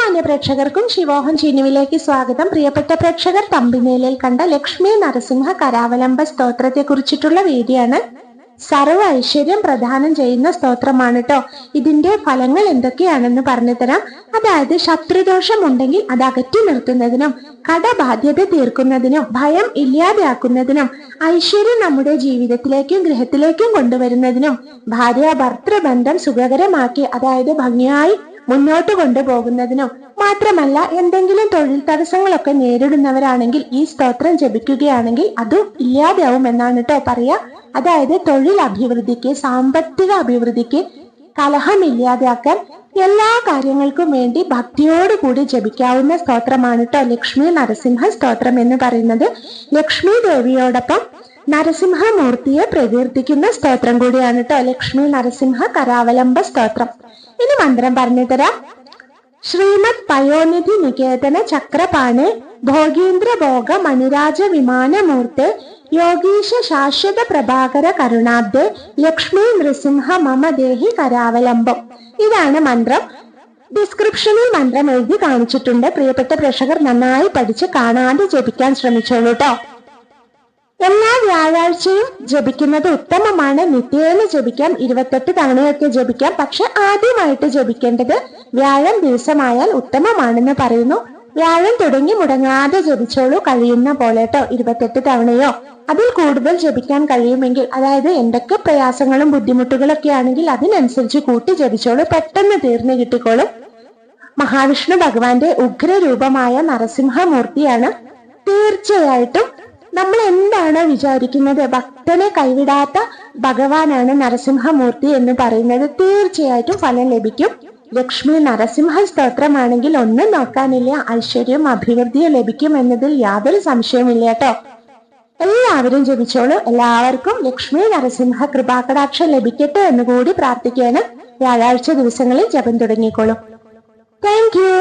മാന്യ പ്രേക്ഷകർക്കും ശിവോഹം ചിനുവിലേക്ക് സ്വാഗതം. പ്രിയപ്പെട്ട പ്രേക്ഷകർ, തമ്പനയിലിൽ കണ്ട ലക്ഷ്മി നരസിംഹ കരാവലംബ സ്തോത്രത്തെ കുറിച്ചിട്ടുള്ള വീഡിയോ ആണ്. സർവ്വ ഐശ്വര്യം പ്രദാനം ചെയ്യുന്ന സ്തോത്രമാണ് കേട്ടോ. ഇതിന്റെ ഫലങ്ങൾ എന്തൊക്കെയാണെന്ന് പറഞ്ഞു തരാം. അതായത് ശത്രുദോഷം ഉണ്ടെങ്കിൽ അത് അകറ്റി നിർത്തുന്നതിനും, കടബാധ്യത തീർക്കുന്നതിനും, ഭയം ഇല്ലാതെയാക്കുന്നതിനും, ഐശ്വര്യം നമ്മുടെ ജീവിതത്തിലേക്കും ഗൃഹത്തിലേക്കും കൊണ്ടുവരുന്നതിനും, ഭാര്യ ഭർത്തൃബന്ധം സുഖകരമാക്കി അതായത് ഭംഗിയായി മുന്നോട്ട് കൊണ്ടുപോകുന്നതിനും, മാത്രമല്ല എന്തെങ്കിലും തൊഴിൽ തടസ്സങ്ങളൊക്കെ നേരിടുന്നവരാണെങ്കിൽ ഈ സ്തോത്രം ജപിക്കുകയാണെങ്കിൽ അതും ഇല്ലാതെയാവും എന്നാണ് കേട്ടോ പറയാ. അതായത് തൊഴിൽ അഭിവൃദ്ധിക്ക്, സാമ്പത്തിക അഭിവൃദ്ധിക്ക്, കലഹമില്ലാതാക്കാൻ, എല്ലാ കാര്യങ്ങൾക്കും വേണ്ടി ഭക്തിയോടുകൂടി ജപിക്കാവുന്ന സ്തോത്രമാണ് കേട്ടോ ലക്ഷ്മി നരസിംഹ സ്തോത്രം എന്ന് പറയുന്നത്. ലക്ഷ്മി ദേവിയോടൊപ്പം നരസിംഹമൂർത്തിയെ പ്രകീർത്തിക്കുന്ന സ്തോത്രം കൂടിയാണ് കേട്ടോ ലക്ഷ്മി നരസിംഹ കരാവലംബ സ്തോത്രം. ഇനി മന്ത്രം പറഞ്ഞു തരാം. ശ്രീമദ് പയോനിധി നികേതന ചക്രപാണെ ഭോഗീന്ദ്ര ഭോഗ മണിരാജ വിമാനമൂർത്തെ യോഗീശ ശാശ്വത പ്രഭാകര കരുണാബ്ദെ ലക്ഷ്മി നൃസിംഹ മമ ദേഹി കരാവലംബം. ഇതാണ് മന്ത്രം. ഡിസ്ക്രിപ്ഷനിൽ മന്ത്രം എഴുതി കാണിച്ചിട്ടുണ്ട്. പ്രിയപ്പെട്ട പ്രേക്ഷകർ നന്നായി പഠിച്ച് കാണാതെ ജപിക്കാൻ ശ്രമിച്ചോളൂ കേട്ടോ. എല്ലാ വ്യാഴാഴ്ചയും ജപിക്കുന്നത് ഉത്തമമാണ്. നിത്യേന ജപിക്കാം, 28 തവണയൊക്കെ ജപിക്കാം. പക്ഷെ ആദ്യമായിട്ട് ജപിക്കേണ്ടത് വ്യാഴം ദിവസമായാൽ ഉത്തമമാണെന്ന് പറയുന്നു. വ്യാഴം തുടങ്ങി മുടങ്ങാതെ ജപിച്ചോളൂ, കഴിയുന്ന പോലെ കേട്ടോ. 28 തവണയോ അതിൽ കൂടുതൽ ജപിക്കാൻ കഴിയുമെങ്കിൽ, അതായത് എന്തൊക്കെ പ്രയാസങ്ങളും ബുദ്ധിമുട്ടുകളൊക്കെ ആണെങ്കിൽ അതിനനുസരിച്ച് കൂട്ടി ജപിച്ചോളൂ, പെട്ടെന്ന് തീർന്നു കിട്ടിക്കോളും. മഹാവിഷ്ണു ഭഗവാന്റെ ഉഗ്രരൂപമായ നരസിംഹമൂർത്തിയാണ്. തീർച്ചയായിട്ടും നമ്മൾ എന്താണ് വിചാരിക്കുന്നത്, ഭക്തനെ കൈവിടാത്ത ഭഗവാനാണ് നരസിംഹമൂർത്തി എന്ന് പറയുന്നത്. തീർച്ചയായിട്ടും ഫലം ലഭിക്കും. ലക്ഷ്മി നരസിംഹ സ്തോത്രമാണെങ്കിൽ ഒന്നും നോക്കാനില്ല, ഐശ്വര്യവും അഭിവൃദ്ധിയും ലഭിക്കും എന്നതിൽ യാതൊരു സംശയമില്ല കേട്ടോ. എല്ലാവരും ജപിച്ചോളൂ. എല്ലാവർക്കും ലക്ഷ്മി നരസിംഹ കൃപാകടാക്ഷം ലഭിക്കട്ടെ എന്ന് കൂടി പ്രാർത്ഥിക്കുകയാണ്. വ്യാഴാഴ്ച ദിവസങ്ങളിൽ ജപം തുടങ്ങിക്കോളൂ. Thank you.